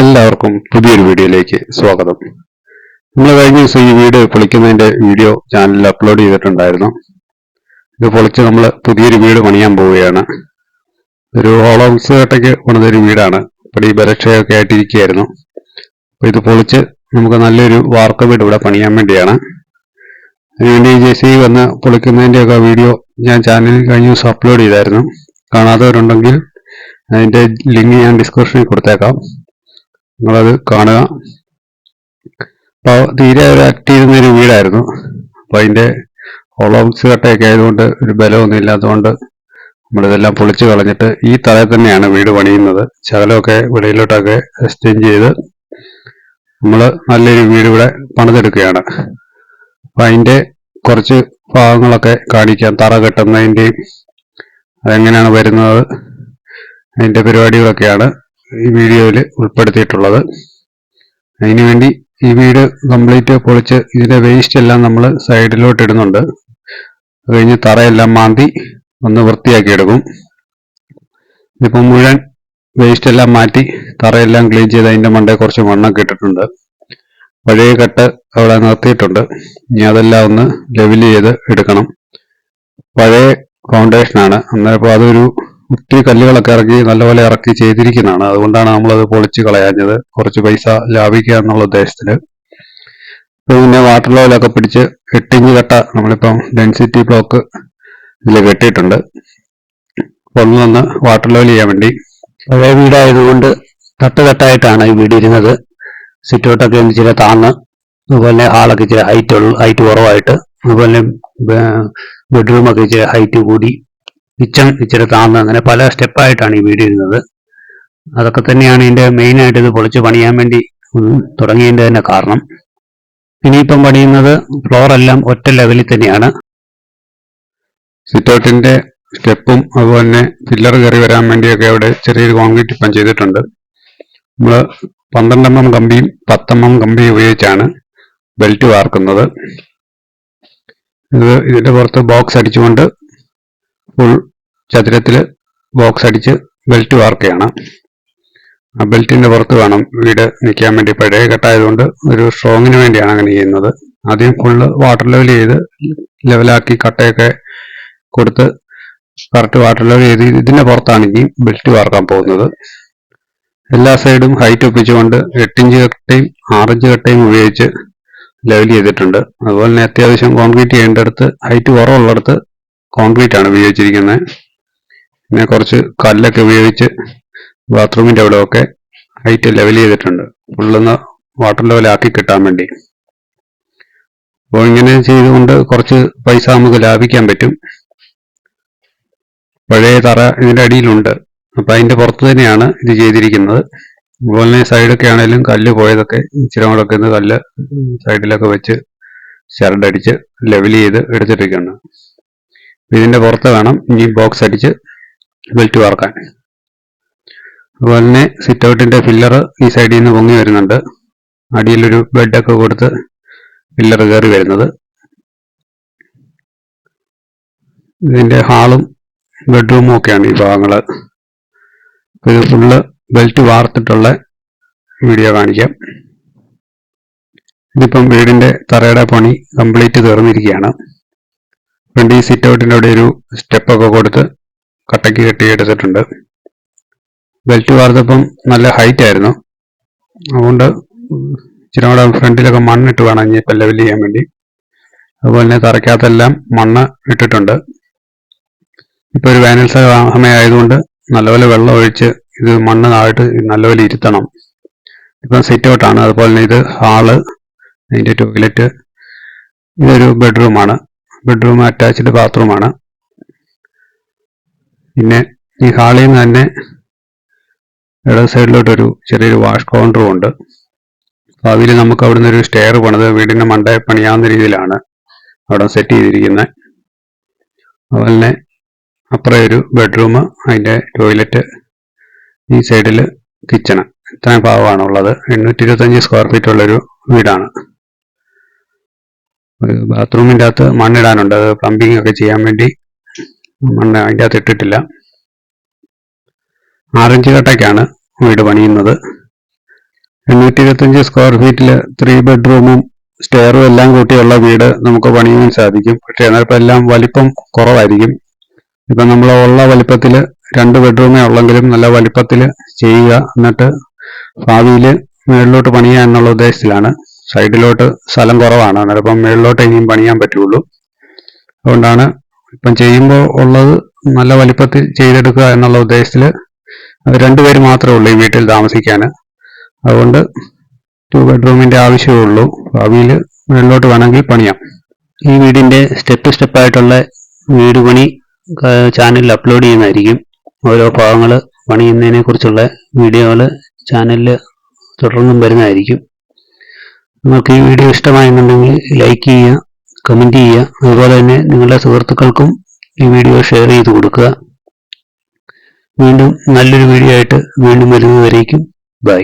എല്ലാവർക്കും പുതിയൊരു വീഡിയോയിലേക്ക് സ്വാഗതം. നമ്മൾ കഴിഞ്ഞ ദിവസം ഈ വീട് പൊളിക്കുന്നതിന്റെ വീഡിയോ ചാനലിൽ അപ്ലോഡ് ചെയ്തിട്ടുണ്ടായിരുന്നു. ഇത് പൊളിച്ച് നമ്മൾ പുതിയൊരു വീട് പണിയാൻ പോവുകയാണ്. ഒരു ഹോളോ ഹൗസ് കട്ടയ്ക്ക് പണിതൊരു വീടാണ്. ഇപ്പോൾ ഈ ബലക്ഷയൊക്കെ ആയിട്ടിരിക്കുകയായിരുന്നു. അപ്പോൾ ഇത് പൊളിച്ച് നമുക്ക് നല്ലൊരു വാർക്ക വീട് ഇവിടെ പണിയാൻ വേണ്ടിയാണ്. അതിനുവേണ്ടി JCB വന്ന് പൊളിക്കുന്നതിൻ്റെയൊക്കെ വീഡിയോ ഞാൻ ചാനലിൽ കഴിഞ്ഞ ദിവസം അപ്ലോഡ് ചെയ്തായിരുന്നു. കാണാത്തവരുണ്ടെങ്കിൽ അതിൻ്റെ ലിങ്ക് ഞാൻ ഡിസ്ക്രിപ്ഷനിൽ കൊടുത്തേക്കാം, നിങ്ങളത് കാണുക. അപ്പോൾ തീരെ ഒരു അറ്റിയിരുന്നൊരു വീടായിരുന്നു. അപ്പോൾ അതിൻ്റെ ഹോളോ ഹൗസ് കട്ടയൊക്കെ ആയതുകൊണ്ട് ഒരു ബലമൊന്നും ഇല്ലാത്തതുകൊണ്ട് നമ്മളിതെല്ലാം പൊളിച്ച് കളഞ്ഞിട്ട് ഈ തറയിൽ തന്നെയാണ് വീട് പണിയുന്നത്. ശകലമൊക്കെ വെളിയിലോട്ടൊക്കെ എക്സ്ചേഞ്ച് ചെയ്ത് നമ്മൾ നല്ലൊരു വീട് ഇവിടെ പണിതെടുക്കുകയാണ്. അപ്പം അതിൻ്റെ കുറച്ച് ഭാഗങ്ങളൊക്കെ കാണിക്കാം. തറ കെട്ടുന്നതിൻ്റെയും അതെങ്ങനെയാണ് വരുന്നത്, അതിൻ്റെ പരിപാടികളൊക്കെയാണ് ഈ വീഡിയോയിൽ ഉൾപ്പെടുത്തിയിട്ടുള്ളത്. അതിനുവേണ്ടി ഈ വീട് കംപ്ലീറ്റ് പൊളിച്ച് ഇതിൻ്റെ വേസ്റ്റ് എല്ലാം നമ്മൾ സൈഡിലോട്ട് ഇടുന്നുണ്ട്. അത് കഴിഞ്ഞ് തറയെല്ലാം മാന്തി ഒന്ന് വൃത്തിയാക്കി എടുക്കും. ഇതിപ്പം മുഴുവൻ വേസ്റ്റ് എല്ലാം മാറ്റി തറയെല്ലാം ക്ലീൻ ചെയ്ത് അതിൻ്റെ മണ്ടയിൽ കുറച്ച് മണ്ണൊക്കെ ഇട്ടിട്ടുണ്ട്. പഴയ കെട്ട് അവിടെ നിർത്തിയിട്ടുണ്ട്. ഇനി അതെല്ലാം ഒന്ന് ലെവൽ ചെയ്ത് എടുക്കണം. പഴയ ഫൗണ്ടേഷനാണ്. അന്നേരപ്പോൾ അതൊരു ഒത്തിരി കല്ലുകളൊക്കെ ഇറക്കി നല്ലപോലെ ഇറക്കി ചെയ്തിരിക്കുന്നതാണ്. അതുകൊണ്ടാണ് നമ്മളത് പൊളിച്ച് കളയാഞ്ഞത്, കുറച്ച് പൈസ ലാഭിക്കുക എന്നുള്ള ഉദ്ദേശത്തിൽ. പിന്നെ വാട്ടർ ലെവലൊക്കെ പിടിച്ച് 8 ഇഞ്ച് കട്ട നമ്മളിപ്പം ഡെൻസിറ്റി ബ്ലോക്ക് ഇതിൽ കെട്ടിയിട്ടുണ്ട്. ഒന്ന് വാട്ടർ ലെവൽ ചെയ്യാൻ വേണ്ടി. പഴയ വീടായതുകൊണ്ട് തട്ടായിട്ടാണ് ഈ വീട് ഇരുന്നത്. സിറ്റൗട്ടൊക്കെ ഇച്ചിരി താന്ന്, അതുപോലെ ഹാളൊക്കെ ഇച്ചിരി ഹൈറ്റ് കുറവായിട്ട്, അതുപോലെ ബെഡ്റൂമൊക്കെ ഇച്ചിരി ഹൈറ്റ് കൂടി, കിച്ചൺ ഇച്ചിരി താന്ന്, അങ്ങനെ പല സ്റ്റെപ്പായിട്ടാണ് ഈ വീട് ഇരുന്നത്. അതൊക്കെ തന്നെയാണ് ഇതിൻ്റെ മെയിനായിട്ട് ഇത് പൊളിച്ച് പണിയാൻ വേണ്ടി തുടങ്ങിയതിൻ്റെ തന്നെ കാരണം. ഇനിയിപ്പം പണിയുന്നത് ഫ്ലോറെല്ലാം ഒറ്റ ലെവലിൽ തന്നെയാണ്. സിറ്റൗട്ടിൻ്റെ സ്റ്റെപ്പും അതുപോലെ തന്നെ പില്ലർ കയറി വരാൻ വേണ്ടിയൊക്കെ അവിടെ ചെറിയൊരു കോൺക്രീറ്റ് ഇപ്പം ചെയ്തിട്ടുണ്ട്. നമ്മൾ 12 mm കമ്പിയും 10 mm കമ്പിയും ഉപയോഗിച്ചാണ് ബെൽറ്റ് വാർക്കുന്നത്. ഇതിൻ്റെ പുറത്ത് ബോക്സ് അടിച്ചുകൊണ്ട് ഫുൾ ചതുരത്തിൽ ബോക്സ് അടിച്ച് ബെൽറ്റ് വാർക്കുകയാണ്. ആ ബെൽറ്റിന്റെ പുറത്ത് വേണം വീട് നിൽക്കാൻ വേണ്ടി. പഴയ കെട്ടായതുകൊണ്ട് ഒരു സ്ട്രോങ്ങിന് വേണ്ടിയാണ് അങ്ങനെ ചെയ്യുന്നത്. ആദ്യം ഫുള്ള് വാട്ടർ ലെവൽ ചെയ്ത് ലെവലാക്കി കട്ടയൊക്കെ കൊടുത്ത് കറക്റ്റ് വാട്ടർ ലെവൽ ചെയ്ത് ഇതിന്റെ പുറത്താണ് ഇനി ബെൽറ്റ് വാർക്കാൻ പോകുന്നത്. എല്ലാ സൈഡും ഹൈറ്റ് ഒപ്പിച്ചുകൊണ്ട് 8 ഇഞ്ച് കട്ടയും 6 ഇഞ്ച് കട്ടയും ഉപയോഗിച്ച് ലെവൽ ചെയ്തിട്ടുണ്ട്. അതുപോലെ തന്നെ അത്യാവശ്യം കോൺക്രീറ്റ് ചെയ്യേണ്ടടുത്ത് ഹൈറ്റ് കുറവുള്ളിടത്ത് കോൺക്രീറ്റ് ആണ് ഉപയോഗിച്ചിരിക്കുന്നത്. പിന്നെ കുറച്ച് കല്ലൊക്കെ ഉപയോഗിച്ച് ബാത്റൂമിൻ്റെ അവിടെയൊക്കെ ഹൈറ്റ് ലെവൽ ചെയ്തിട്ടുണ്ട്, ഫുള്ളൊന്ന് വാട്ടർ ലെവലാക്കി കിട്ടാൻ വേണ്ടി. അപ്പോൾ ഇങ്ങനെ ചെയ്തുകൊണ്ട് കുറച്ച് പൈസ നമുക്ക് ലാഭിക്കാൻ പറ്റും. പഴയ തറ ഇതിൻ്റെ അടിയിലുണ്ട്, അപ്പം അതിൻ്റെ പുറത്ത് തന്നെയാണ് ഇത് ചെയ്തിരിക്കുന്നത്. അതുപോലെ തന്നെ സൈഡൊക്കെ ആണെങ്കിലും കല്ല് പോയതൊക്കെ ഇച്ചിരി കൂടെയൊക്കെ ഒന്ന് കല്ല് സൈഡിലൊക്കെ വെച്ച് ചരടടിച്ച് ലെവൽ ചെയ്ത് എടുത്തിട്ടൊക്കെയാണ്. ഇതിന്റെ പുറത്ത് വേണം ഇനി ബോക്സ് അടിച്ച് ബെൽറ്റ് വാർക്കാൻ. അതുപോലെ തന്നെ സിറ്റ് ഔട്ടിന്റെ പില്ലർ ഈ സൈഡിൽ നിന്ന് പൊങ്ങി വരുന്നുണ്ട്. അടിയിലൊരു ബെഡൊക്കെ കൊടുത്ത് പില്ലർ കയറി വരുന്നത്. ഇതിന്റെ ഹാളും ബെഡ്റൂമും ഒക്കെയാണ് ഈ ഭാഗങ്ങള്. ഇത് ഫുള്ള് ബെൽറ്റ് വാർത്തിട്ടുള്ള വീഡിയോ കാണിക്കാം. ഇതിപ്പം വീടിന്റെ തറയുടെ പണി കംപ്ലീറ്റ് തീർന്നിരിക്കുകയാണ്. ഫ്രണ്ട് ഈ സിറ്റ് ഔട്ടിൻ്റെ അവിടെ ഒരു സ്റ്റെപ്പൊക്കെ കൊടുത്ത് കട്ടയ്ക്ക് കെട്ടിയെടുത്തിട്ടുണ്ട്. ബെൽറ്റ് വാർത്തപ്പം നല്ല ഹൈറ്റ് ആയിരുന്നു, അതുകൊണ്ട് ഇച്ചിരി കൂടെ ഫ്രണ്ടിലൊക്കെ മണ്ണിട്ട് വേണം ഇനി ഇപ്പം ലെവൽ ചെയ്യാൻ വേണ്ടി. അതുപോലെ തന്നെ തറയ്ക്കകത്തെല്ലാം മണ്ണ് ഇട്ടിട്ടുണ്ട്. ഇപ്പോൾ ഒരു വേനൽ സമയമായതുകൊണ്ട് നല്ലപോലെ വെള്ളം ഒഴിച്ച് ഇത് മണ്ണ് താഴോട്ട് നല്ലപോലെ ഇരുത്തണം. ഇപ്പം സിറ്റ് ഔട്ടാണ്. അതുപോലെ തന്നെ ഇത് ഹാള്, അതിൻ്റെ ടോയ്ലറ്റ്, ഇതൊരു ബെഡ്റൂമാണ്. ബെഡ്റൂം അറ്റാച്ച്ഡ് ബാത്റൂമാണ്. പിന്നെ ഈ ഹാളിൽ നിന്ന് തന്നെ ഇടത് സൈഡിലോട്ടൊരു ചെറിയൊരു വാഷ് കൗണ്ടറും ഉണ്ട്. ഭാവിയിൽ നമുക്ക് അവിടെ നിന്ന് ഒരു സ്റ്റെയർ പണിത് വീടിൻ്റെ മണ്ടയിൽ പണിയാവുന്ന രീതിയിലാണ് അവിടെ സെറ്റ് ചെയ്തിരിക്കുന്നത്. അതുപോലെ തന്നെ അപ്പുറം ഒരു ബെഡ്റൂം, അതിൻ്റെ ടോയ്ലറ്റ്, ഈ സൈഡിൽ കിച്ചണ്. ഇത്രയും ഭാഗമാണുള്ളത്. 825 സ്ക്വയർ ഫീറ്റ് ഉള്ളൊരു വീടാണ്. ഒരു ബാത്റൂമിൻ്റെ അകത്ത് മണ്ണിടാനുണ്ട്, അത് പ്ലംബിംഗ് ഒക്കെ ചെയ്യാൻ വേണ്ടി മണ്ണ് അതിൻ്റെ അകത്ത് ഇട്ടിട്ടില്ല. 6 ഇഞ്ച് കട്ടയ്ക്കാണ് വീട് പണിയുന്നത്. 825 സ്ക്വയർ ഫീറ്റിൽ 3 ബെഡ്റൂമും സ്റ്റെയറും എല്ലാം കൂട്ടിയുള്ള വീട് നമുക്ക് പണിയാൻ സാധിക്കും. പക്ഷെ അതിപ്പോൾ എല്ലാം വലിപ്പം കുറവായിരിക്കും. ഇപ്പം നമ്മൾ ഉള്ള വലിപ്പത്തിൽ 2 ബെഡ്റൂമേ ഉള്ളെങ്കിലും നല്ല വലിപ്പത്തിൽ ചെയ്യുക. എന്നിട്ട് ഭാവിയിൽ മേളിലോട്ട് പണിയുക എന്നുള്ള ഉദ്ദേശത്തിലാണ്. സൈഡിലോട്ട് സ്ഥലം കുറവാണ്, അന്നേരം ഇപ്പം മേളിലോട്ട് ഇനിയും പണിയാൻ പറ്റുള്ളൂ. അതുകൊണ്ടാണ് ഇപ്പം ചെയ്യുമ്പോൾ ഉള്ളത് നല്ല വലിപ്പത്തിൽ ചെയ്തെടുക്കുക എന്നുള്ള ഉദ്ദേശത്തിൽ. 2 പേര് മാത്രമേ ഉള്ളൂ ഈ വീട്ടിൽ താമസിക്കാൻ. അതുകൊണ്ട് 2 ബെഡ്റൂമിൻ്റെ ആവശ്യമേ ഉള്ളൂ. ഭാവിയിൽ മേളിലോട്ട് വേണമെങ്കിൽ പണിയാം. ഈ വീടിൻ്റെ സ്റ്റെപ്പായിട്ടുള്ള വീട് പണി ചാനലിൽ അപ്ലോഡ് ചെയ്യുന്നതായിരിക്കും. ഓരോ ഭാഗങ്ങൾ പണിയുന്നതിനെ കുറിച്ചുള്ള വീഡിയോകൾ ചാനലിൽ തുടർന്നും വരുന്നതായിരിക്കും. നിങ്ങൾക്ക് ഈ വീഡിയോ ഇഷ്ടമായെന്നുണ്ടെങ്കിൽ ലൈക്ക് ചെയ്യുക, കമൻറ്റ് ചെയ്യുക. അതുപോലെ തന്നെ നിങ്ങളുടെ സുഹൃത്തുക്കൾക്കും ഈ വീഡിയോ ഷെയർ ചെയ്ത് കൊടുക്കുക. വീണ്ടും നല്ലൊരു വീഡിയോ ആയിട്ട് വീണ്ടും വരുന്നതുവരേക്കും ബൈ.